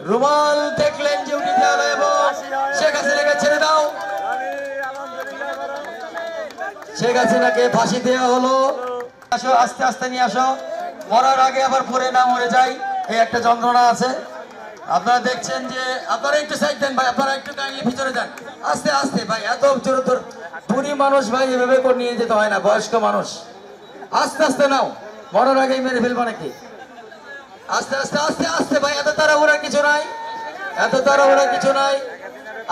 রুমাল দেখলেন যে উঠে গেল এবং শেখ হাসিনাকে ছেড়ে দাও। শেখ হাসিনাকে ফাঁসি দেওয়া হলো। আসো, আস্তে আস্তে নিয়ে আসো, মরার আগে আবার পরে না মরে যাই, এই একটা যন্ত্রণা আছে। আপনারা দেখছেন যে আপনারা একটু সাইড দেন ভাই, আপনারা একটু কাইন্ডলি ভিতরে যান, আস্তে আস্তে ভাই, এত জোরে তোর বুড়ি মানুষ ভাই এভাবে করে নিয়ে যেতে হয় না, বয়স্ক মানুষ আস্তে আস্তে নাও, মরার আগেই মেরে ফেলবা নাকি? আস্তে আস্তে আস্তে আস্তে ভাই, এত তাড়াহুড়া কিছু নাই, এত তাড়াহুড়া কিছু নাই।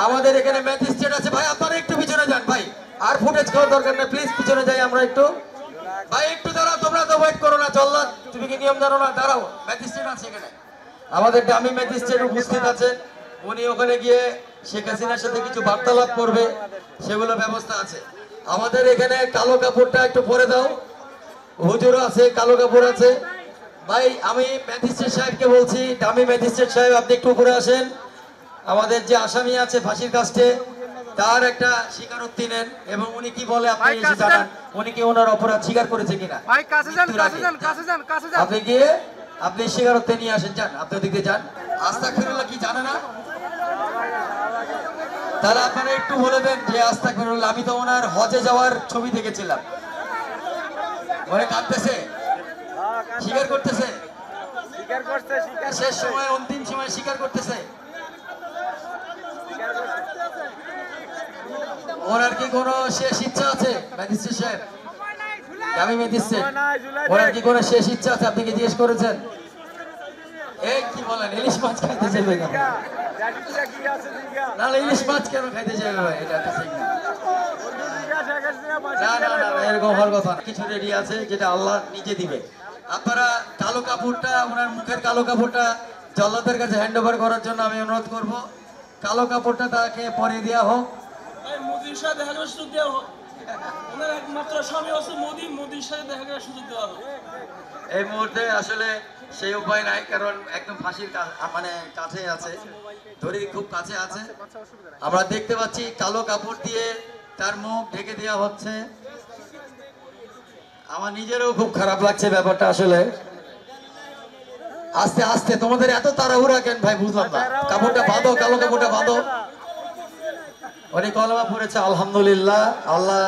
আমাদের এখানে ম্যাজিস্ট্রেট আছে ভাই, আপনারা একটু পিছনে যান ভাই, আর ফুটেজ খাওয়ার দরকার নেই, প্লিজ পিছনে যাই আমরা একটু। ভাই একটু দাঁড়াও, তোমরা তো ওয়েট করো না, চল্লাদ তুমি কি নিয়ম জানো না? দাঁড়াও, ম্যাজিস্ট্রেট আছে এখানে, আমাদের দামি ম্যাজিস্ট্রেট উপস্থিত আছেন, উনি ওখানে গিয়ে শেখ হাসিনার সাথে কিছু বার্তালাপ করবে, সেগুলো ব্যবস্থা আছে। আমাদের এখানে কালো কাপড়টা একটু পরে দাও, হুজুর আছে, কালো কাপড় আছে। ভাই আমি ম্যাজিস্ট্রেট সাহেবকে বলছি, দামি ম্যাজিস্ট্রেট সাহেব আপনি একটু উপরে আসেন। আমাদের যে আসামি আছে ফাঁসির কাস্টে, তার একটা স্বীকারোক্তি নেন এবং উনি কি বলে আপনি এসে জানান, উনি কি ওনার অপরাধ স্বীকার করেছে কিনা। আপনি গিয়ে আপনি স্বীকারোক্তি নিয়ে আসেন, যান আপনি ওদিকে যান। আস্তাগফিরুল্লাহ কি জানে না? তাহলে আপনারা একটু বলে দেন যে আস্তাগফিরুল্লাহ। আমি তো ওনার হজে যাওয়ার ছবি দেখেছিলাম, ওরে কাঁদতেছে, স্বীকার করতেছে, শেষ সময় অন্তিম সময় স্বীকার করতেছে। ওনার কি কোনো শেষ ইচ্ছা আছে ম্যাজিস্ট্রেট সাহেব? আমি ম্যাজিস্ট্রেট, ওনার কি কোনো শেষ ইচ্ছা আছে? আপনি কি জিজ্ঞেস করেছেন? এই কি বলেন, ইলিশ মাছ খাইতে চাইবে কেন? না ইলিশ মাছ কেন খাইতে চাইবে ভাই? এটা তো ঠিক না, না না না, এরকম হওয়ার কথা না। কিছু রেডি আছে যেটা আল্লাহ নিজে দিবে। আপনারা কালো কাপড়টা, ওনার মুখের কালো কাপড়টা জল্লাদের কাছে হ্যান্ড ওভার করার জন্য আমি অনুরোধ করব। কালো কাপড়টা তাকে পরিয়ে দেওয়া হোক। মোদির সাথে দেখা করার সুযোগ দেওয়া হোক, ওনার একমাত্র স্বামী হচ্ছে মোদি, মোদির সাথে দেখা করার সুযোগ দেওয়া হোক। এই মুহূর্তে আসলে সেই উপায় নাই, কারণ একদম ফাঁসির মানে কাছে আছে, দড়ি খুব কাছে আছে। আমরা দেখতে পাচ্ছি কালো কাপড় দিয়ে তার মুখ ঢেকে দেওয়া হচ্ছে। আমার নিজেরও খুব খারাপ লাগছে ব্যাপারটা আসলে। আস্তে আস্তে, তোমাদের এত তাড়াহুড়া কেন ভাই বুঝলাম না। কাপড়টা বাঁধো, কালো কাপড়টা বাঁধো। উনি কলমা পড়েছে, আলহামদুলিল্লাহ। আল্লাহ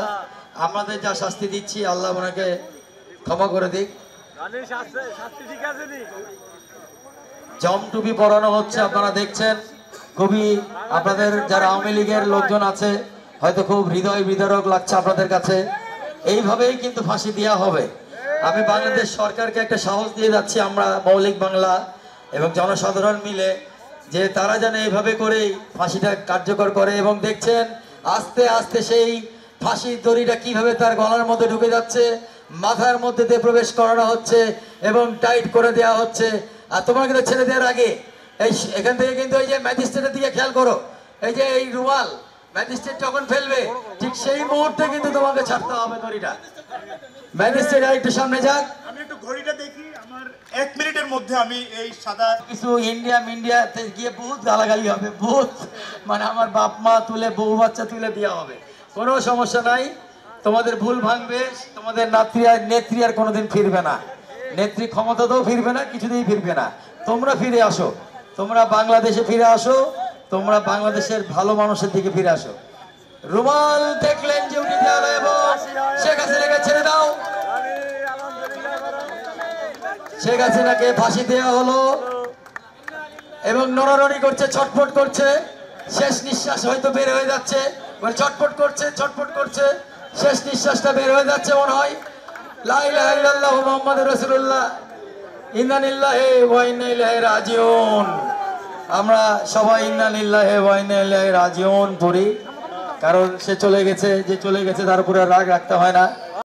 আমাদের যা শাস্তি দিচ্ছি, আল্লাহ ওনাকে ক্ষমা করে দিক। জমটুপি পরানো হচ্ছে, আপনারা দেখছেন। খুবই আপনাদের যারা আওয়ামী লীগের লোকজন আছে হয়তো খুব হৃদয় বিদারক লাগছে আপনাদের কাছে। এইভাবেই কিন্তু ফাঁসি দেওয়া হবে। আমি বাংলাদেশ সরকারকে একটা সাহস দিয়ে যাচ্ছি, আমরা মৌলিক বাংলা এবং জনসাধারণ মিলে, যে তারা যেন এইভাবে করেই ফাঁসিটা কার্যকর করে। এবং দেখছেন আস্তে আস্তে সেই ফাঁসির দড়িটা কিভাবে তার গলার মধ্যে ঢুকে যাচ্ছে, মাথার মধ্যে দিয়ে প্রবেশ করানো হচ্ছে এবং টাইট করে দেওয়া হচ্ছে। আর তোমরা কিন্তু ছেড়ে দেওয়ার আগে এই এখান থেকে কিন্তু এই যে ম্যাজিস্ট্রেটের দিকে খেয়াল করো, এই যে এই রুমাল ম্যাজিস্ট্রেট যখন ফেলবে ঠিক সেই মুহূর্তে কিন্তু তোমাকে ছাড়তে হবে দড়িটা। ম্যাজিস্ট্রেট আর একটু সামনে যাক, আমি একটু ঘড়িটা দেখি, আমার 1 মিনিটের মধ্যে আমি এই সাদা কিছু ইন্ডিয়াতে গিয়ে বহুত গালাগালি হবে, বহুত মানে আমার বাপ মা তুলে, বউ বাচ্চা তুলে দেওয়া হবে। কোনো সমস্যা নাই, তোমাদের ভুল ভাঙবে, তোমাদের নেত্রী আর কোনোদিন ফিরবে না, নেত্রী ক্ষমতাতেও ফিরবে না, কিছুতেই ফিরবে না। তোমরা ফিরে আসো, তোমরা বাংলাদেশে ফিরে আসো, তোমরা বাংলাদেশের ভালো মানুষের দিকে ফিরে আসো। রুমাল দেখলেন যে উঠে গেল এবং শেখ হাসিনাকে ছেড়ে দাও। শেখ হাসিনাকে ফাঁসি দেওয়া হলো এবং নড়ানড়ি করছে, ছটফট করছে, শেষ নিঃশ্বাস হয়তো বের হয়ে যাচ্ছে, ছটফট করছে, ছটফট করছে, শেষ নিঃশ্বাসটা বের হয়ে যাচ্ছে মনে হয়। লা ইলাহা ইল্লাল্লাহু মুহাম্মাদুর রাসূলুল্লাহ, ইন্না লিল্লাহি ওয়া ইন্না ইলাইহি রাজিউন। আমরা সবাই ইন্না লিল্লাহি ওয়া ইন্না ইলাইহি রাজিউন পড়ি, কারণ সে চলে গেছে, যে চলে গেছে তার উপরে রাগ রাখতে হয় না।